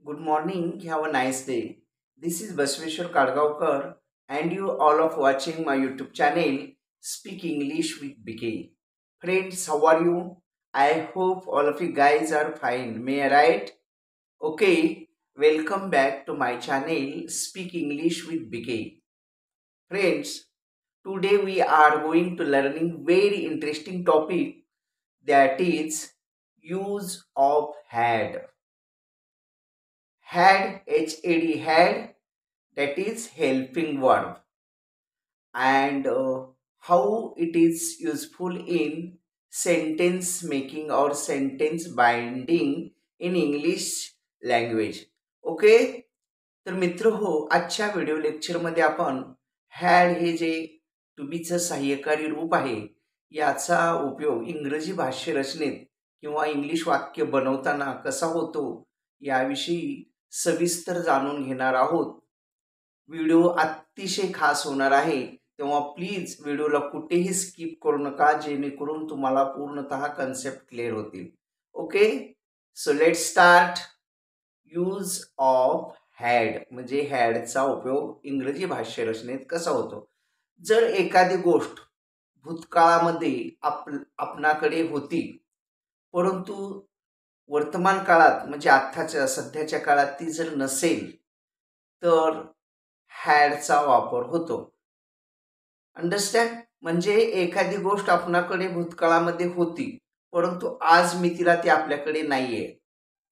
Good morning. Have a nice day. This is Basveshwar Kadgaonkar, and you all of watching my YouTube channel Speak English with BK. Friends, how are you? I hope all of you guys are fine. May I right? Okay. Welcome back to my channel Speak English with BK. Friends, today we are going to learning very interesting topic, that is use of had. Had, that is helping verb, and how it is useful in sentence making or sentence binding in English language. Okay. तर मित्र हो, आजच्या video लेक्चरमध्ये आपण had हे जे to बीचं सहाय्यकारी रूप आहे याचा उपयोग इंग्रजी भाष्य रचनेत किंवा इंग्लिश वाक्य बनवताना कसा होतो याविषयी सविस्तर जाणून घेणार आहोत. व्हिडिओ अतिशय खास होणार आहे, तेव्हा प्लीज व्हिडिओला कुठेही स्किप करू नका, जेणेकरून तुम्हाला पूर्णतः कन्सेप्ट क्लिअर होतील. Okay, so let start. Use of had म्हणजे हॅडचा उपयोग इंग्रजी भाष्य रचनेत कसा होतो. जर एखादी गोष्ट भूतकाळामध्ये आपणाकडे होती, परंतु वर्तमान काळात म्हणजे आत्ताच्या सध्याच्या काळात ती जर नसेल तर हॅडचा वापर होतो. अंडरस्टँड? म्हणजे एखादी गोष्ट आपणाकडे भूतकाळामध्ये होती, परंतु आज मी तिला ती आपल्याकडे नाहीये,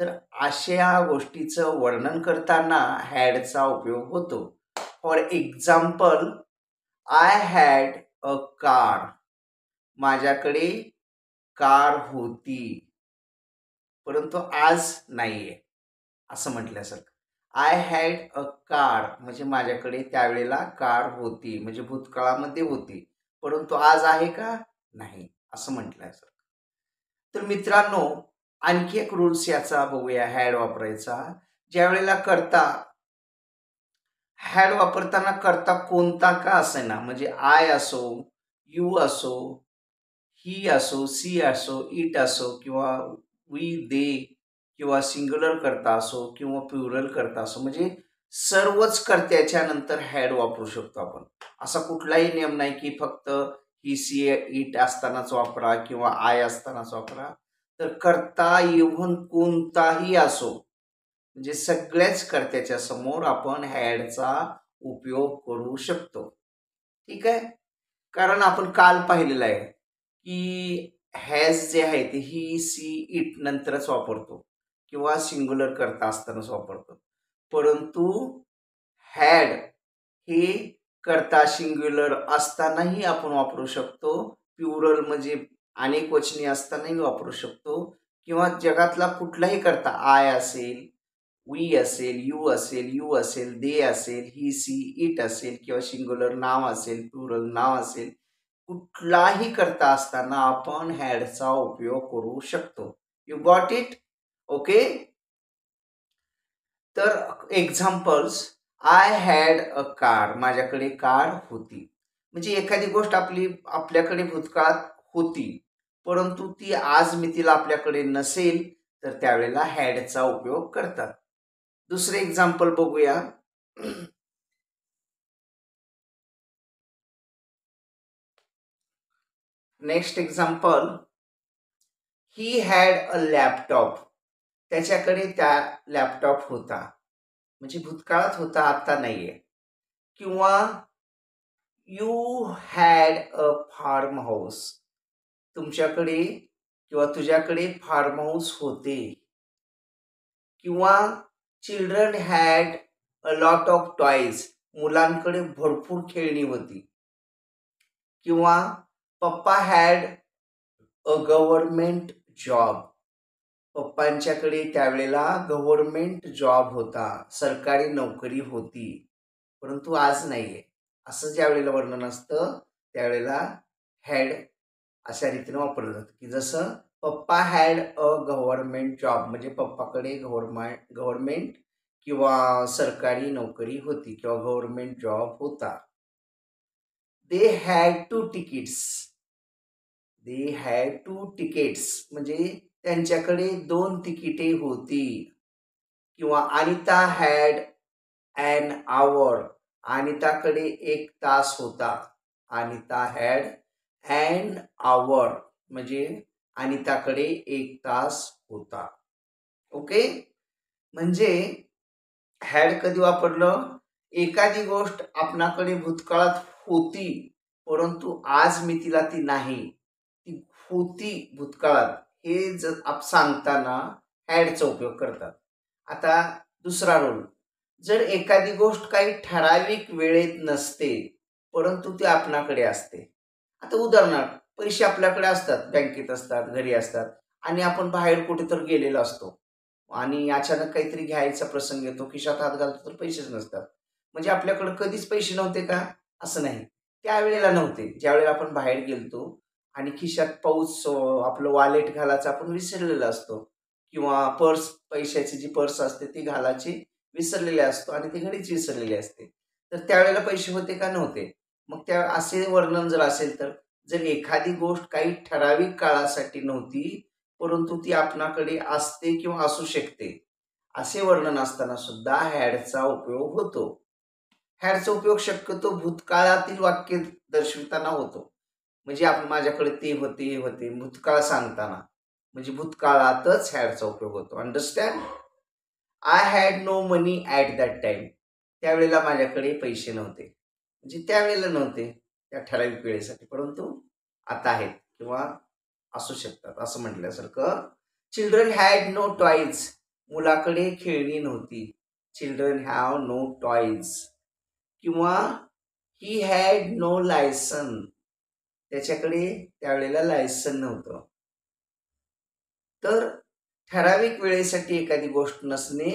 तर अशा गोष्टीचं वर्णन करताना हॅडचा उपयोग होतो. For example, I had a car. माझ्याकडे कार होती, परंतु आज नाहीये असं म्हटल्यासारखं. आय हॅड अ कार म्हणजे माझ्याकडे त्यावेळेला कार होती, म्हणजे भूतकाळामध्ये होती, परंतु आज आहे का? नाही असं म्हटल्यासारखं. तर मित्रांनो, आणखी एक रूल्स याचा बघूया हॅड वापरायचा. ज्या वेळेला करता हॅड वापरताना करता कोणता का असेना, म्हणजे आय असो, यू असो, ही असो, सी असो, इट असो, किंवा वी, दे, किंवा सिंग्युलर करता असो किंवा प्लुरल करता असो, म्हणजे सर्वच कर्त्याच्या नंतर हॅड वापरू शकतो आपण. असा कुठलाही नियम नाही की फक्त ही, सी, इट असतानाच वापरा किंवा आय असतानाच वापरा. तर करता इव्हन कोणताही असो, म्हणजे सगळ्याच कर्त्याच्या समोर आपण हॅडचा उपयोग करू शकतो. ठीक आहे. कारण आपण काल पाहिलेलं आहे की हॅज जे आहे ते ही, सी, इट नंतरच वापरतो किंवा सिंग्युलर करता असतानाच वापरतो, परंतु हॅड हे करता सिंग्युलर असतानाही आपण वापरू शकतो, प्लुरल म्हणजे अनेक वचनी असतानाही वापरू शकतो, किंवा जगातला कुठलाही करता आय असेल, वी असेल, यू असेल, यू असेल, दे असेल, ही, सी, इट असेल, किंवा सिंग्युलर नाव असेल, प्लुरल नाव असेल, कुठलाही करता असताना आपण हॅडचा उपयोग करू शकतो. You got it? ओके. तर examples, I had a car. माझ्याकडे कार होती. म्हणजे एखादी गोष्ट आपल्याकडे भूतकाळात होती, परंतु ती आज मी तिला आपल्याकडे नसेल, तर त्यावेळेला हॅडचा उपयोग करतात. दुसरे एक्झाम्पल बघूया. Next example, he had a laptop. त्याच्याकडे त्या लॅपटॉप होता, म्हणजे भूतकाळात होता, आता नाहीये. किंवा you had a farm house. तुमच्याकडे किंवा तुझ्याकडे फार्म हाऊस होते. किंवा children had a lot of toys. मुलांकडे भरपूर खेळणी होती. किंवा पप्पा हॅड अ गव्हर्नमेंट जॉब. पप्पांच्याकडे त्यावेळेला गव्हर्नमेंट जॉब होता, सरकारी नोकरी होती, परंतु आज नाहीये. असं ज्या वेळेला वर्णन असतं त्यावेळेला हॅड अशा रीतीने वापरलं जातं, की जसं पप्पा हॅड अ गव्हर्नमेंट जॉब म्हणजे पप्पाकडे गव्हर्नमेंट किंवा सरकारी नोकरी होती किंवा गव्हर्नमेंट जॉब होता. They had two tickets. They had two tickets म्हणजे त्यांच्याकडे 2 तिकिटे होती. किंवा अनिता हॅड ॲन आवर, अनिताकडे 1 तास होता. अनिता हॅड ॲन आवर म्हणजे अनिताकडे 1 तास होता. ओके. म्हणजे हॅड कधी वापरलं? एखादी गोष्ट आपणाकडे भूतकाळात होती, परंतु आज मी तिला ती नाही. ती होती भूतकाळात हे जर आप सांगताना हॅडचा उपयोग करतात. आता दुसरा रोल, जर एखादी गोष्ट काही ठराविक वेळेत नसते, परंतु ती आपणाकडे असते. आता उदाहरणार्थ पैसे आपल्याकडे असतात, बँकेत असतात, घरी असतात आणि आपण बाहेर कुठेतरी गेलेलो असतो आणि अचानक काहीतरी घ्यायचा प्रसंग येतो, खिशात हात घालतो तर पैसेच नसतात. म्हणजे आपल्याकडे कधीच पैसे नव्हते का? असं नाही. त्यावेळेला नव्हते. ज्यावेळेला आपण बाहेर गेलतो आणि खिशात पाऊच आपलं वॉलेट घालायचं आपण विसरलेलं असतो किंवा पर्स, पैशाची जी पर्स असते ती घालायची विसरलेली असतो आणि ती घरीच विसरलेली असते. तर त्यावेळेला पैसे होते का? नव्हते. मग त्या असे वर्णन जर असेल तर, जर एखादी गोष्ट काही ठराविक काळासाठी नव्हती, परंतु ती आपणाकडे असते किंवा असू शकते, असे वर्णन असताना सुद्धा हॅडचा उपयोग होतो. हॅडचा उपयोग शक्यतो भूतकाळातील वाक्य दर्शविताना होतो. म्हणजे आपण माझ्याकडे ते होते, हे होते, भूतकाळ सांगताना. म्हणजे भूतकाळातच हॅडचा उपयोग होतो. Understand? I had no money at that time. त्यावेळेला माझ्याकडे पैसे नव्हते. म्हणजे त्यावेळेला नव्हते, त्या ठराविक वेळेसाठी. परंतु आता आहेत किंवा असू शकतात असं म्हटल्यासारखं. Children had no toys. मुलाकडे खेळणी नव्हती. Children have no toys. किंवा ही हॅड नो लायसन. त्याच्याकडे त्यावेळेला लायसन नव्हतं. तर ठराविक वेळेसाठी एखादी गोष्ट नसणे,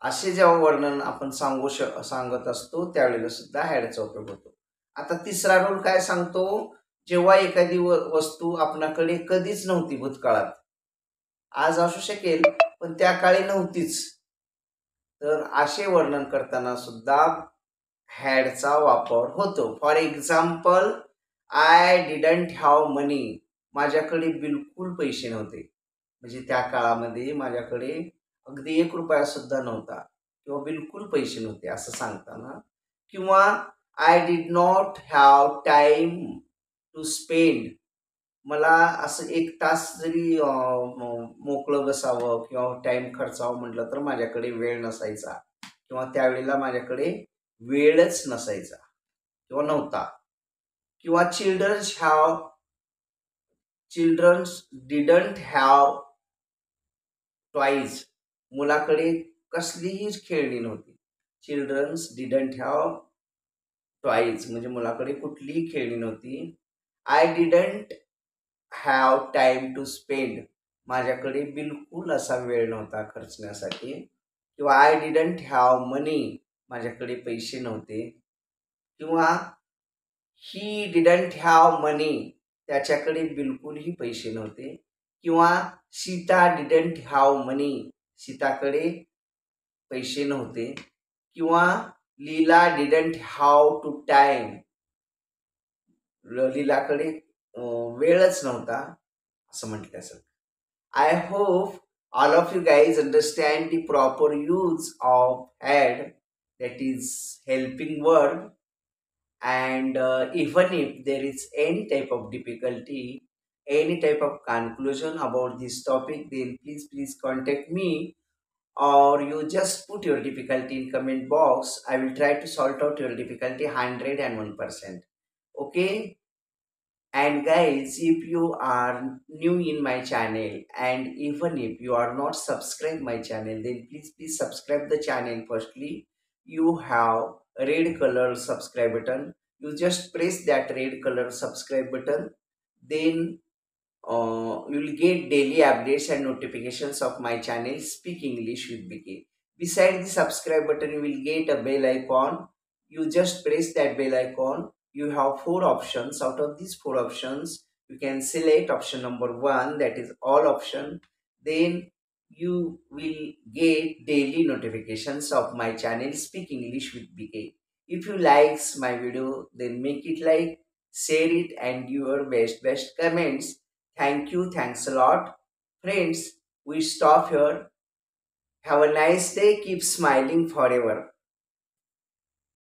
असे जेव्हा वर्णन आपण सांगत असतो त्यावेळेला सुद्धा हॅडचा उपयोग होतो. आता तिसरा रोल काय सांगतो? जेव्हा एखादी वस्तू आपणाकडे कधीच नव्हती भूतकाळात, आज असू शकेल पण त्या काळी नव्हतीच, तर असे वर्णन करताना सुद्धा हॅडचा वापर होतो. For example, I didn't have money. माझ्याकडे बिलकुल पैसे नव्हते. म्हणजे त्या काळामध्ये माझ्याकडे अगदी 1 रुपया सुद्धा नव्हता किंवा बिलकुल पैसे नव्हते असं सांगताना. किंवा I did not have time to spend. मला असं 1 तास जरी मोकळं बसावं किंवा टाईम खर्चावं म्हटलं तर माझ्याकडे वेळ नसायचा किंवा त्यावेळेला माझ्याकडे वेळच नसायचा किंवा नव्हता. किंवा चिल्ड्रन्स डिडंट हॅव टॉईज. मुलाकडे कसलीही खेळणी नव्हती. चिल्ड्रन्स डिडंट हॅव टॉईज म्हणजे मुलाकडे कुठलीही खेळणी नव्हती. I didn't have time to spend. माझ्याकडे बिलकुल असा वेळ नव्हता खर्चण्यासाठी. किंवा आय डिडंट हॅव मनी. माझ्याकडे पैसे नव्हते. किंवा ही डिडंट हॅव मनी. त्याच्याकडे बिलकुलही पैसे नव्हते. किंवा सीता डिडंट हॅव मनी. सीताकडे पैसे नव्हते. किंवा लीला डिडंट हॅव टू टाईम. लीलाकडे वेळच नव्हता असं म्हटलं असेल. I hope all of you guys understand the proper use of had, that is helping verb. And even if there is any type of difficulty, any type of conclusion about this topic, then please contact me, or you just put your difficulty in comment box. I will try to sort out your difficulty 101%. Okay. And guys, if you are new in my channel and even if you are not subscribed my channel, then please subscribe the channel. Firstly, you have a red color subscribe button. You just press that red color subscribe button. Then you will get daily updates and notifications of my channel Speak English with BK. Beside the subscribe button, you will get a bell icon. You just press that bell icon. You have 4 options. Out of these 4 options, you can select option number 1, that is all option. Then you will get daily notifications of my channel Speak English with BK. If you likes my video, then make it like, share it and give your best comments. Thank you. Thanks a lot. Friends, we stop here. Have a nice day. Keep smiling forever.